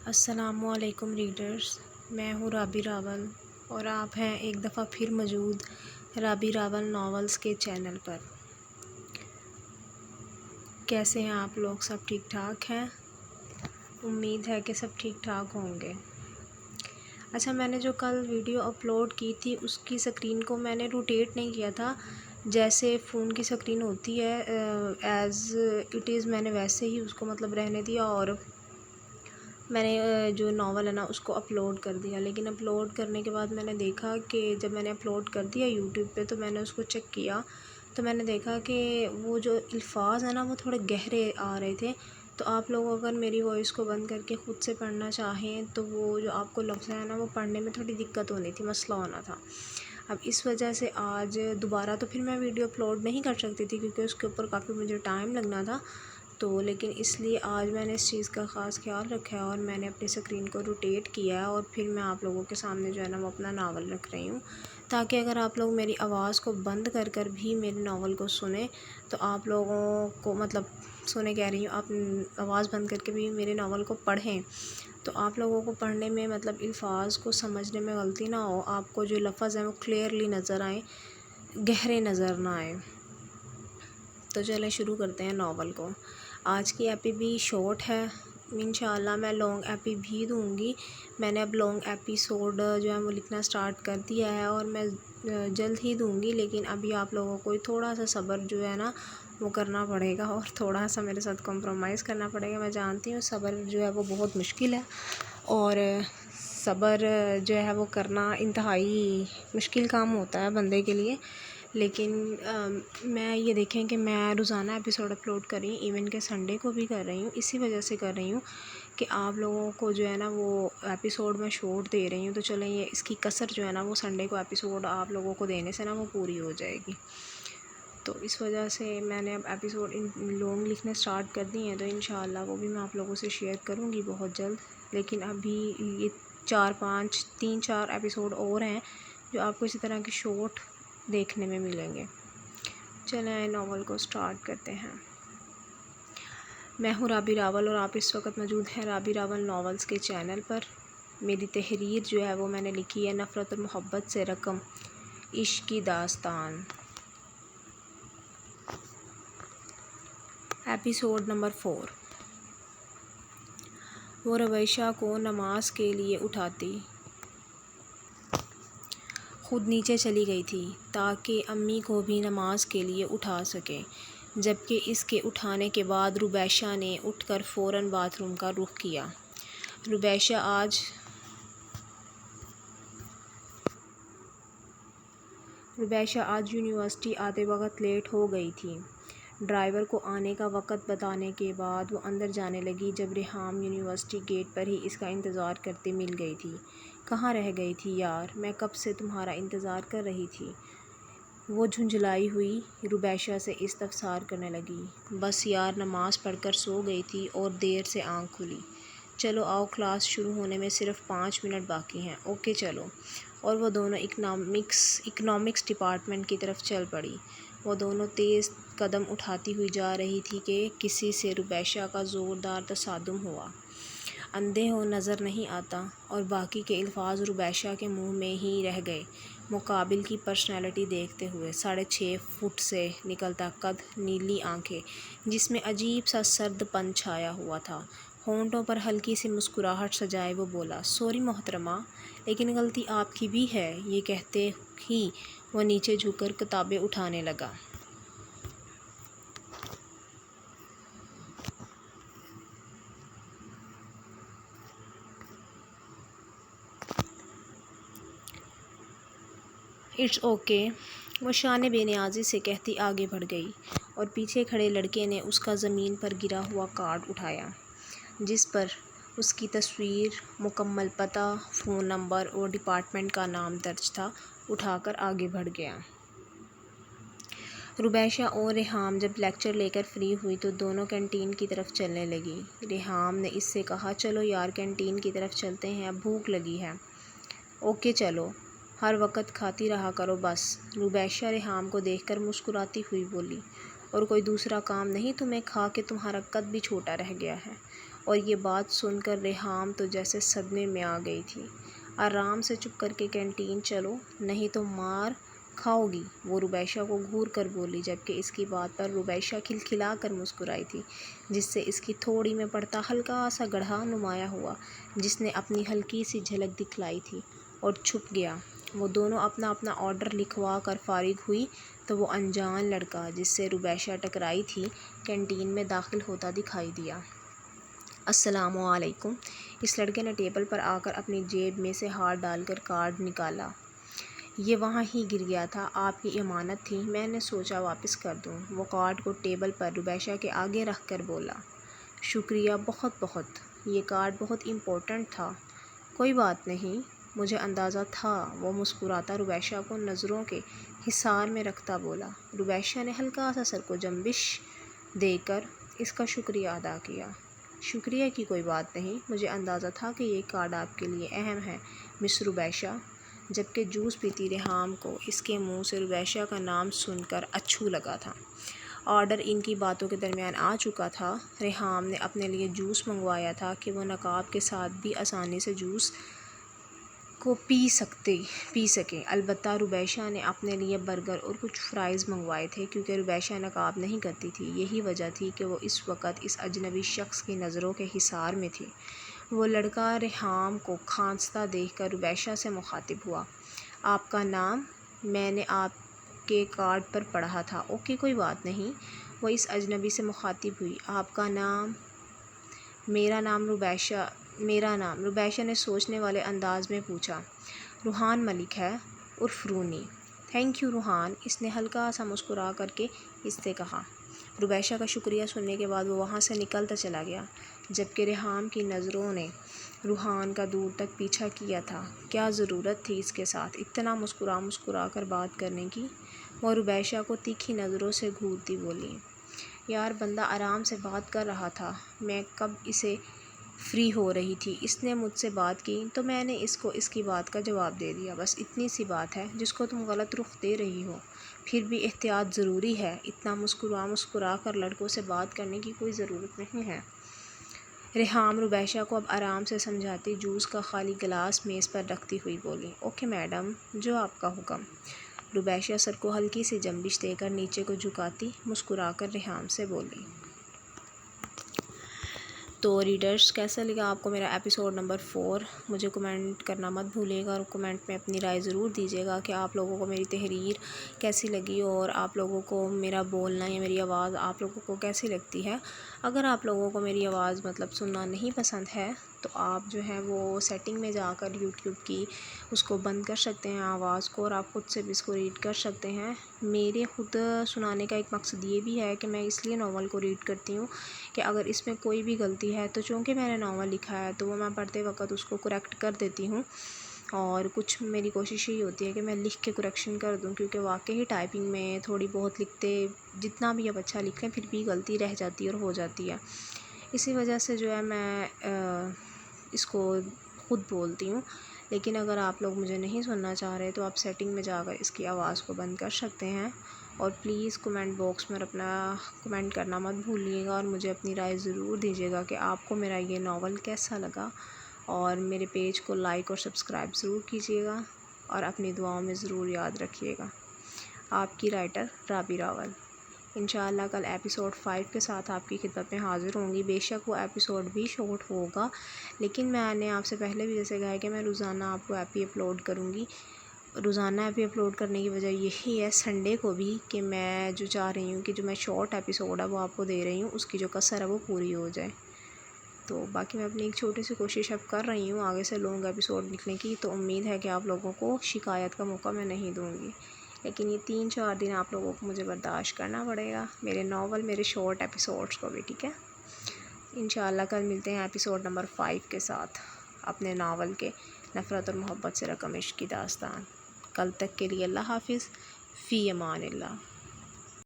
السلام علیکم ریڈرز، میں ہوں رابی راول اور آپ ہیں ایک دفعہ پھر موجود رابی راول ناولز کے چینل پر۔ کیسے ہیں آپ لوگ؟ سب ٹھیک ٹھاک ہیں؟ امید ہے کہ سب ٹھیک ٹھاک ہوں گے۔ اچھا، میں نے جو کل ویڈیو اپلوڈ کی تھی اس کی سکرین کو میں نے روٹیٹ نہیں کیا تھا، جیسے فون کی سکرین ہوتی ہے ایز اٹ از میں نے ویسے ہی اس کو رہنے دیا اور میں نے جو ناول ہے نا اس کو اپلوڈ کر دیا۔ لیکن اپلوڈ کرنے کے بعد میں نے دیکھا کہ جب میں نے اپلوڈ کر دیا یوٹیوب پہ تو میں نے اس کو چیک کیا تو میں نے دیکھا کہ وہ جو الفاظ ہیں نا وہ تھوڑے گہرے آ رہے تھے۔ تو آپ لوگ اگر میری وائس کو بند کر کے خود سے پڑھنا چاہیں تو وہ جو آپ کو لفظ ہے نا وہ پڑھنے میں تھوڑی دقت ہونی تھی، مسئلہ ہونا تھا۔ اب اس وجہ سے آج دوبارہ تو پھر میں ویڈیو اپلوڈ نہیں کر سکتی تھی کیونکہ اس کے اوپر کافی مجھے ٹائم لگنا تھا، تو لیکن اس لیے آج میں نے اس چیز کا خاص خیال رکھا ہے اور میں نے اپنی سکرین کو روٹیٹ کیا ہے اور پھر میں آپ لوگوں کے سامنے جو ہے نا وہ اپنا ناول رکھ رہی ہوں، تاکہ اگر آپ لوگ میری آواز کو بند کر کر بھی میرے ناول کو سنیں تو آپ لوگوں کو سنے کہہ رہی ہوں، آپ آواز بند کر کے بھی میرے ناول کو پڑھیں تو آپ لوگوں کو پڑھنے میں الفاظ کو سمجھنے میں غلطی نہ ہو، آپ کو جو لفظ ہیں وہ کلیئرلی نظر آئیں، گہرے نظر نہ آئیں۔ تو چلیں شروع کرتے ہیں ناول کو۔ آج کی ایپی بھی شارٹ ہے، انشاءاللہ میں لانگ ایپی بھی دوں گی۔ میں نے اب لانگ ایپیسوڈ جو ہے وہ لکھنا سٹارٹ کر دیا ہے اور میں جلد ہی دوں گی، لیکن ابھی آپ لوگوں کو تھوڑا سا صبر جو ہے نا وہ کرنا پڑے گا اور تھوڑا سا میرے ساتھ کمپرومائز کرنا پڑے گا۔ میں جانتی ہوں صبر جو ہے وہ بہت مشکل ہے اور صبر جو ہے وہ کرنا انتہائی مشکل کام ہوتا ہے بندے کے لیے، لیکن میں یہ دیکھیں کہ میں روزانہ ایپیسوڈ اپلوڈ کر رہی ہوں، ایون کہ سنڈے کو بھی کر رہی ہوں، اسی وجہ سے کر رہی ہوں کہ آپ لوگوں کو جو ہے نا وہ ایپیسوڈ میں چھوٹ دے رہی ہوں، تو چلیں یہ اس کی کسر جو ہے نا وہ سنڈے کو ایپیسوڈ آپ لوگوں کو دینے سے نا وہ پوری ہو جائے گی۔ تو اس وجہ سے میں نے اب ایپیسوڈ لانگ لکھنے سٹارٹ کر دی ہیں، تو انشاءاللہ وہ بھی میں آپ لوگوں سے شیئر کروں گی بہت جلد، لیکن ابھی یہ 3-4 ایپیسوڈ اور ہیں جو آپ کو اسی طرح کے شارٹ دیکھنے میں ملیں گے۔ چلیں ناول کو سٹارٹ کرتے ہیں۔ میں ہوں رابی راول اور آپ اس وقت موجود ہیں رابی راول ناولز کے چینل پر۔ میری تحریر جو ہے وہ میں نے لکھی ہے نفرت اور محبت سے رقم، عشق کی داستان۔ Episode number 4۔ وہ رویشہ کو نماز کے لیے اٹھاتی خود نیچے چلی گئی تھی تاکہ امی کو بھی نماز کے لیے اٹھا سکے، جبکہ اس کے اٹھانے کے بعد رویشہ نے اٹھ کر فوراً باتھ روم کا رخ کیا۔ رویشہ آج یونیورسٹی آتے وقت لیٹ ہو گئی تھی۔ ڈرائیور کو آنے کا وقت بتانے کے بعد وہ اندر جانے لگی جب ریحام یونیورسٹی گیٹ پر ہی اس کا انتظار کرتے مل گئی تھی۔ کہاں رہ گئی تھی یار، میں کب سے تمہارا انتظار کر رہی تھی۔ وہ جھنجھلائی ہوئی رویشہ سے استفسار کرنے لگی۔ بس یار، نماز پڑھ کر سو گئی تھی اور دیر سے آنکھ کھلی۔ چلو آؤ، کلاس شروع ہونے میں صرف 5 منٹ باقی ہیں۔ اوکے چلو۔ اور وہ دونوں اکنامکس ڈپارٹمنٹ کی طرف چل پڑی۔ وہ دونوں تیز قدم اٹھاتی ہوئی جا رہی تھی کہ کسی سے رویشہ کا زوردار تصادم ہوا۔ اندھے ہو نظر نہیں آتا، اور باقی کے الفاظ رویشہ کے منہ میں ہی رہ گئے۔ مقابل کی پرسنالٹی دیکھتے ہوئے، 6.5 فٹ سے نکلتا قد، نیلی آنکھیں جس میں عجیب سا سرد پن چھایا ہوا تھا، ہونٹوں پر ہلکی سی مسکراہٹ سجائے وہ بولا، سوری محترمہ، لیکن غلطی آپ کی بھی ہے۔ یہ کہتے ہی وہ نیچے جھک کر کتابیں اٹھانے لگا۔ اٹس اوکے، وہ شان بے نیازی سے کہتی آگے بڑھ گئی اور پیچھے کھڑے لڑکے نے اس کا زمین پر گرا ہوا کارڈ اٹھایا جس پر اس کی تصویر، مکمل پتہ، فون نمبر اور ڈپارٹمنٹ کا نام درج تھا، اٹھا کر آگے بڑھ گیا۔ رویشہ اور ریحام جب لیکچر لے کر فری ہوئی تو دونوں کینٹین کی طرف چلنے لگی۔ ریحام نے اس سے کہا، چلو یار کینٹین کی طرف چلتے ہیں، اب بھوک لگی ہے۔ اوکے چلو، ہر وقت کھاتی رہا کرو بس۔ رویشہ ریحام کو دیکھ کر مسکراتی ہوئی بولی، اور کوئی دوسرا کام نہیں تمہیں، کھا کے تمہارا قد بھی چھوٹا رہ گیا ہے۔ اور یہ بات سن کر ریحام تو جیسے صدمے میں آ گئی تھی۔ آرام سے چپ کر کے کینٹین چلو، نہیں تو مار کھاؤ گی، وہ ربیشہ کو گھور کر بولی، جبکہ اس کی بات پر ربیشہ کھلکھلا کر مسکرائی تھی، جس سے اس کی تھوڑی میں پڑتا ہلکا سا گڑھا نمایاں ہوا، جس نے اپنی ہلکی سی جھلک دکھلائی تھی اور چھپ گیا۔ وہ دونوں اپنا اپنا آرڈر لکھوا کر فارغ ہوئی تو وہ انجان لڑکا جس سے ربیشہ ٹکرائی تھی کینٹین میں داخل ہوتا دکھائی دیا۔ السلام علیکم۔ اس لڑکے نے ٹیبل پر آ کر اپنی جیب میں سے ہاتھ ڈال کر کارڈ نکالا۔ یہ وہاں ہی گر گیا تھا، آپ کی امانت تھی، میں نے سوچا واپس کر دوں۔ وہ کارڈ کو ٹیبل پر ربیشہ کے آگے رکھ کر بولا، شکریہ، بہت بہت، یہ کارڈ بہت امپورٹنٹ تھا۔ کوئی بات نہیں، مجھے اندازہ تھا، وہ مسکراتا ربیشہ کو نظروں کے حصار میں رکھتا بولا۔ ربیشہ نے ہلکا سا سر کو جنبش دے کر اس کا شکریہ ادا کیا۔ شکریہ کی کوئی بات نہیں، مجھے اندازہ تھا کہ یہ کارڈ آپ کے لیے اہم ہے مس ربیشہ۔ جبکہ جوس پیتی ریحام کو اس کے منہ سے ربیشہ کا نام سن کر اچھو لگا تھا۔ آرڈر ان کی باتوں کے درمیان آ چکا تھا۔ ریحام نے اپنے لیے جوس منگوایا تھا کہ وہ نقاب کے ساتھ بھی آسانی سے جوس کو پی سکے۔ البتہ ربیشہ نے اپنے لیے برگر اور کچھ فرائز منگوائے تھے، کیونکہ ربیشہ نقاب نہیں کرتی تھی۔ یہی وجہ تھی کہ وہ اس وقت اس اجنبی شخص کی نظروں کے حصار میں تھی۔ وہ لڑکا ریحام کو کھانستا دیکھ کر ربیشہ سے مخاطب ہوا، آپ کا نام؟ میں نے آپ کے کارڈ پر پڑھا تھا۔ اوکے، کوئی بات نہیں، وہ اس اجنبی سے مخاطب ہوئی، آپ کا نام؟ میرا نام ربیشہ نے سوچنے والے انداز میں پوچھا۔ روحان ملک ہے، عرف رونی۔ تھینک یو روحان، اس نے ہلکا سا مسکرا کر کے اس سے کہا۔ ربیشہ کا شکریہ سننے کے بعد وہ وہاں سے نکلتا چلا گیا، جبکہ ریحام کی نظروں نے روحان کا دور تک پیچھا کیا تھا۔ کیا ضرورت تھی اس کے ساتھ اتنا مسکرا کر بات کرنے کی؟ وہ ربیشہ کو تیکھی نظروں سے گھورتی بولی، یار بندہ آرام سے بات کر رہا تھا، میں کب اسے فری ہو رہی تھی، اس نے مجھ سے بات کی تو میں نے اس کو اس کی بات کا جواب دے دیا، بس اتنی سی بات ہے جس کو تم غلط رخ دے رہی ہو۔ پھر بھی احتیاط ضروری ہے، اتنا مسکرا کر لڑکوں سے بات کرنے کی کوئی ضرورت نہیں ہے۔ ریحام ربیشہ کو اب آرام سے سمجھاتی جوس کا خالی گلاس میز پر رکھتی ہوئی بولی، اوکے میڈم، جو آپ کا حکم۔ ربیشہ سر کو ہلکی سی جنبش دے کر نیچے کو جھکاتی مسکرا کر ریحام سے بولی۔ تو ریڈرز، کیسا لگا آپ کو میرا ایپیسوڈ نمبر 4؟ مجھے کمنٹ کرنا مت بھولیے گا، اور کمنٹ میں اپنی رائے ضرور دیجیے گا کہ آپ لوگوں کو میری تحریر کیسی لگی، اور آپ لوگوں کو میرا بولنا یا میری آواز آپ لوگوں کو کیسی لگتی ہے۔ اگر آپ لوگوں کو میری آواز سننا نہیں پسند ہے تو آپ جو ہے وہ سیٹنگ میں جا کر یوٹیوب کی اس کو بند کر سکتے ہیں آواز کو، اور آپ خود سے بھی اس کو ریڈ کر سکتے ہیں۔ میرے خود سنانے کا ایک مقصد یہ بھی ہے کہ میں اس لیے ناول کو ریڈ کرتی ہوں کہ اگر اس میں کوئی بھی غلطی ہے تو چونکہ میں نے ناول لکھا ہے تو وہ میں پڑھتے وقت اس کو کریکٹ کر دیتی ہوں، اور کچھ میری کوشش یہی ہوتی ہے کہ میں لکھ کے کریکشن کر دوں، کیونکہ واقعی ٹائپنگ میں تھوڑی بہت لکھتے جتنا بھی اب اچھا لکھ لیں پھر بھی غلطی رہ جاتی ہے اور ہو جاتی ہے۔ اسی وجہ سے جو ہے میں اس کو خود بولتی ہوں، لیکن اگر آپ لوگ مجھے نہیں سننا چاہ رہے تو آپ سیٹنگ میں جا کر اس کی آواز کو بند کر سکتے ہیں، اور پلیز کمنٹ باکس میں اپنا کمنٹ کرنا مت بھولیے گا، اور مجھے اپنی رائے ضرور دیجیے گا کہ آپ کو میرا یہ ناول کیسا لگا، اور میرے پیج کو لائک اور سبسکرائب ضرور کیجیے گا، اور اپنی دعاؤں میں ضرور یاد رکھیے گا۔ آپ کی رائٹر رابی راول۔ انشاءاللہ کل ایپیسوڈ 5 کے ساتھ آپ کی خدمت میں حاضر ہوں گی۔ بے شک وہ ایپیسوڈ بھی شارٹ ہوگا، لیکن میں نے آپ سے پہلے بھی جیسے کہا ہے کہ میں روزانہ آپ کو ایپی اپلوڈ کروں گی۔ روزانہ ایپی اپلوڈ کرنے کی وجہ یہی ہے سنڈے کو بھی، کہ میں جو چاہ رہی ہوں کہ جو میں شارٹ ایپیسوڈ ہے وہ آپ کو دے رہی ہوں، اس کی جو کسر ہے وہ پوری ہو جائے۔ تو باقی میں اپنی ایک چھوٹی سی کوشش اب کر رہی ہوں آگے سے لانگ ایپیسوڈ لکھنے کی، تو امید ہے کہ آپ لوگوں کو شکایت کا موقع میں نہیں دوں گی، لیکن یہ 3-4 دن آپ لوگوں کو مجھے برداشت کرنا پڑے گا، میرے ناول میرے شارٹ ایپیسوڈس کو بھی، ٹھیک ہے۔ انشاءاللہ کل ملتے ہیں ایپیسوڈ نمبر 5 کے ساتھ اپنے ناول کے نفرت اور محبت سے رقم عشق کی داستان۔ کل تک کے لیے اللہ حافظ، فی امان اللہ۔